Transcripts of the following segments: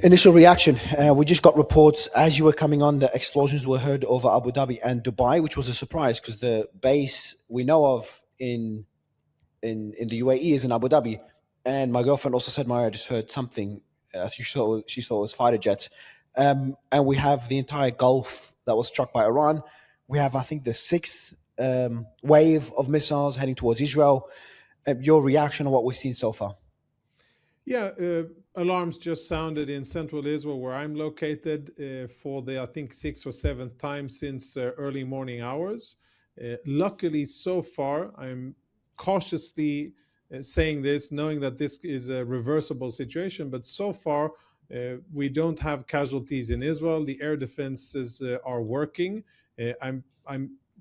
Initial reaction. We just got reports as you were coming on that explosions were heard over Abu Dhabi and Dubai, which was a surprise because the base we know of in the UAE is in Abu Dhabi. And my girlfriend also said, Maria, I just heard something. She thought it was fighter jets. And we have the entire Gulf that was struck by Iran. We have, I think, the sixth wave of missiles heading towards Israel. Your reaction on what we've seen so far? Yeah, alarms just sounded in central Israel, where I'm located, for the, I think, sixth or seventh time since early morning hours. Luckily, so far, I'm cautiously saying this, knowing that this is a reversible situation, but so far, we don't have casualties in Israel. The air defenses are working. I'm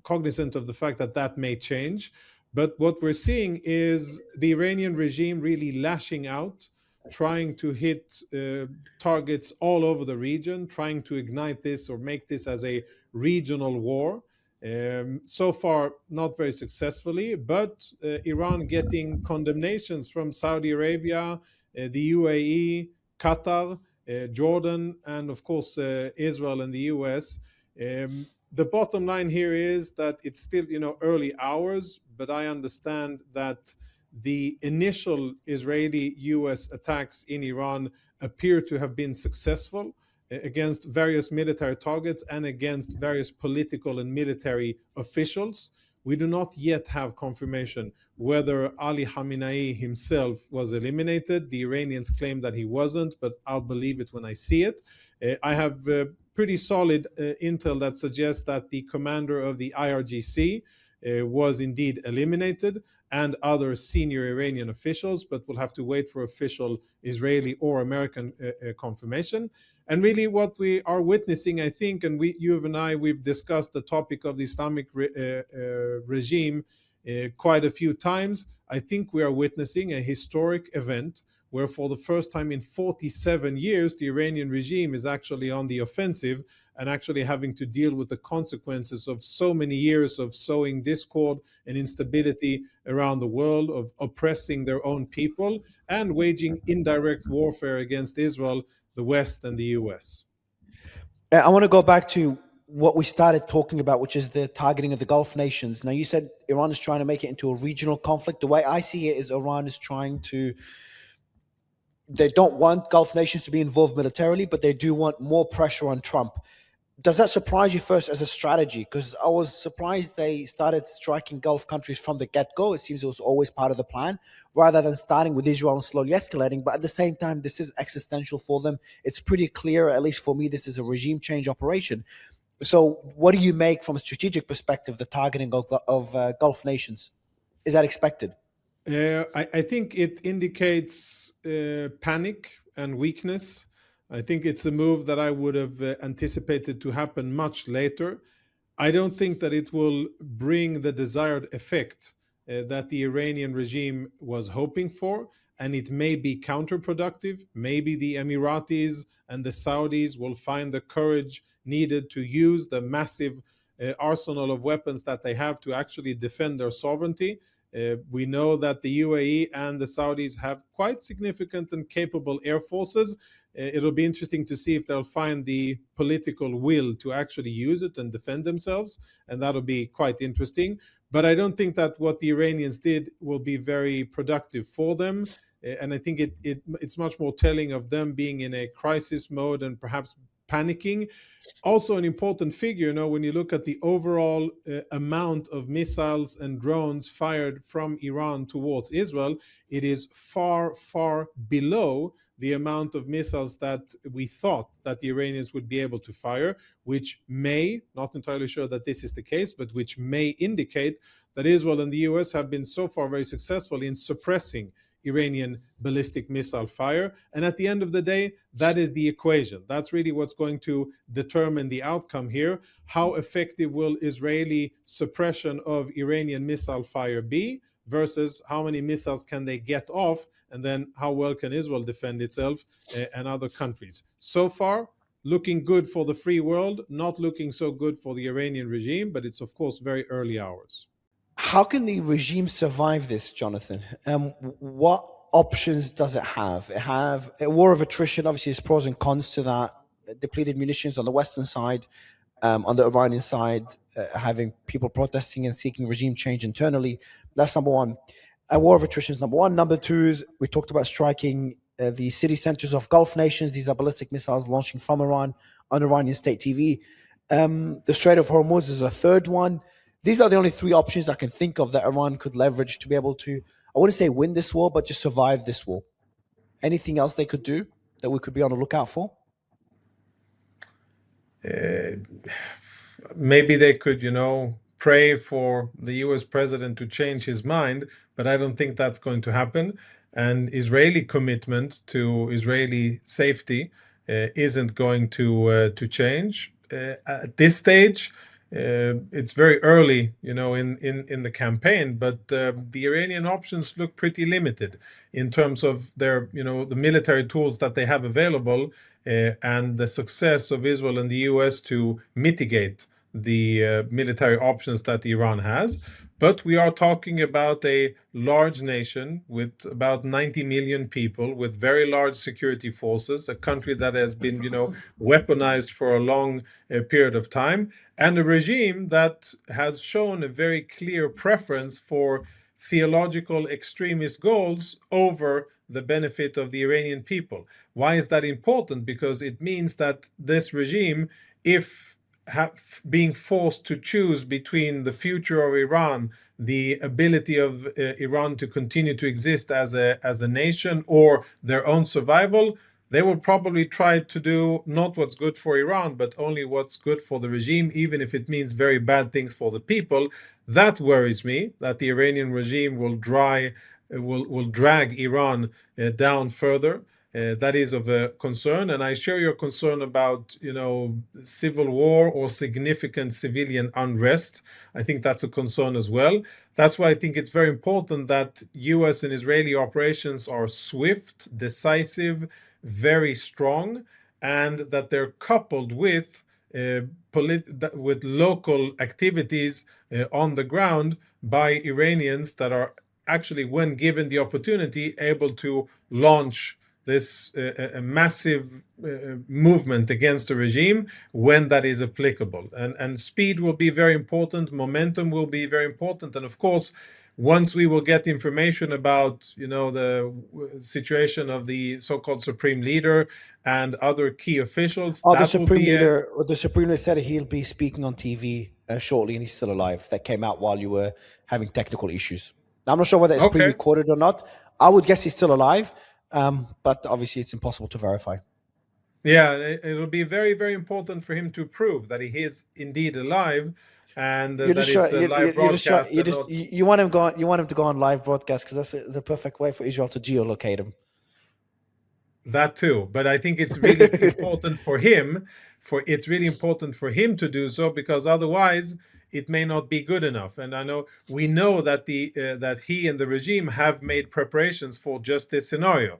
cognizant of the fact that that may change. But what we're seeing is the Iranian regime really lashing out, trying to hit targets all over the region, trying to ignite this or make this as a regional war. So far, not very successfully, but Iran getting condemnations from Saudi Arabia, the UAE, Qatar, Jordan, and of course, Israel and the U.S. The bottom line here is that it's still, early hours, but I understand that the initial Israeli-U.S. attacks in Iran appear to have been successful against various military targets and against various political and military officials. We do not yet have confirmation whether Ali Khamenei himself was eliminated. The Iranians claim that he wasn't, but I'll believe it when I see it. I have pretty solid intel that suggests that the commander of the IRGC was indeed eliminated, and other senior Iranian officials, but we'll have to wait for official Israeli or American confirmation. And really what we are witnessing, I think, and you and I, we've discussed the topic of the Islamic regime quite a few times. I think we are witnessing a historic event where for the first time in 47 years, the Iranian regime is actually on the offensive and actually having to deal with the consequences of so many years of sowing discord and instability around the world, of oppressing their own people and waging indirect warfare against Israel, the West, and the U.S. I want to go back to what we started talking about, which is the targeting of the Gulf nations. Now, you said Iran is trying to make it into a regional conflict. The way I see it is Iran is trying to, they don't want Gulf nations to be involved militarily, but they do want more pressure on Trump. Does that surprise you first as a strategy? Because I was surprised they started striking Gulf countries from the get-go. It seems it was always part of the plan, rather than starting with Israel and slowly escalating. But at the same time, this is existential for them. It's pretty clear, at least for me, this is a regime change operation. So what do you make from a strategic perspective, the targeting of Gulf nations? Is that expected? I think it indicates panic and weakness. I think it's a move that I would have anticipated to happen much later. I don't think that it will bring the desired effect that the Iranian regime was hoping for, and it may be counterproductive. Maybe the Emiratis and the Saudis will find the courage needed to use the massive arsenal of weapons that they have to actually defend their sovereignty. We know that the UAE and the Saudis have quite significant and capable air forces. It'll be interesting to see if they'll find the political will to actually use it and defend themselves, and that'll be quite interesting. But I don't think that what the Iranians did will be very productive for them. And I think it's much more telling of them being in a crisis mode and perhaps panicking. Also an important figure, when you look at the overall amount of missiles and drones fired from Iran towards Israel, it is far, far below the amount of missiles that we thought that the Iranians would be able to fire, which may, not entirely sure that this is the case, but which may indicate that Israel and the U.S. have been so far very successful in suppressing Iranian ballistic missile fire. And at the end of the day, that is the equation. That's really what's going to determine the outcome here. How effective will Israeli suppression of Iranian missile fire be versus how many missiles can they get off, and then how well can Israel defend itself and other countries. So far, looking good for the free world, not looking so good for the Iranian regime, but it's of course very early hours. How can the regime survive this, Jonathan? What options does it have? It have a war of attrition. Obviously, there's pros and cons to that. Depleted munitions on the western side, on the Iranian side, having people protesting and seeking regime change internally. That's number one. A war of attrition is number one. Number two is we talked about striking the city centers of Gulf nations. These are ballistic missiles launching from Iran on Iranian state TV. The Strait of Hormuz is a third one. These are the only three options I can think of that Iran could leverage to be able to, I wouldn't say win this war, but just survive this war. Anything else they could do that we could be on the lookout for? Maybe they could, pray for the US president to change his mind, but I don't think that's going to happen. And Israeli commitment to Israeli safety isn't going to change. At this stage, it's very early, in the campaign, but the Iranian options look pretty limited in terms of their, the military tools that they have available, and the success of Israel and the US to mitigate the military options that Iran has. But we are talking about a large nation with about 90 million people, with very large security forces, a country that has been, weaponized for a long period of time, and a regime that has shown a very clear preference for theological extremist goals over the benefit of the Iranian people. Why is that important? Because it means that this regime, if being forced to choose between the future of Iran, the ability of Iran to continue to exist as a nation, or their own survival, they will probably try to do not what's good for Iran, but only what's good for the regime, even if it means very bad things for the people. That worries me, that the Iranian regime will drag Iran down further. That is of a concern, and I share your concern about civil war or significant civilian unrest. I think that's a concern as well. That's why I think it's very important that U.S. and Israeli operations are swift, decisive, very strong, and that they're coupled with with local activities on the ground by Iranians that are actually, when given the opportunity, able to launch this a massive movement against the regime when that is applicable. And speed will be very important, momentum will be very important, and of course, once we will get information about the situation of the so-called supreme leader and other key officials, Oh, that will be the supreme leader said he'll be speaking on TV shortly, and he's still alive. That came out while you were having technical issues. Now, I'm not sure whether it's okay. pre-recorded or not. I would guess he's still alive, but obviously it's impossible to verify. Yeah, it'll be very, very important for him to prove that he is indeed alive, and that it's a live broadcast. You want him to go on live broadcast because that's the perfect way for Israel to geolocate him. That too, but I think it's really important for him. It's really important for him to do so, because otherwise it may not be good enough. And we know that that he and the regime have made preparations for just this scenario.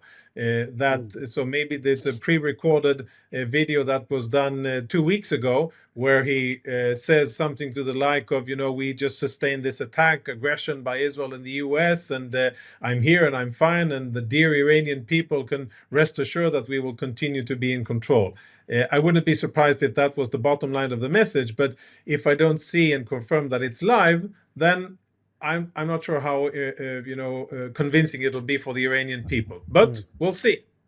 So maybe there's a pre-recorded video that was done 2 weeks ago, where he says something to the like of, we just sustained this aggression by Israel and the U.S., and I'm here and I'm fine, and the dear Iranian people can rest assured that we will continue to be in control. I wouldn't be surprised if that was the bottom line of the message, but if I don't see and confirm that it's live, then I'm not sure how convincing it'll be for the Iranian people. But we'll see.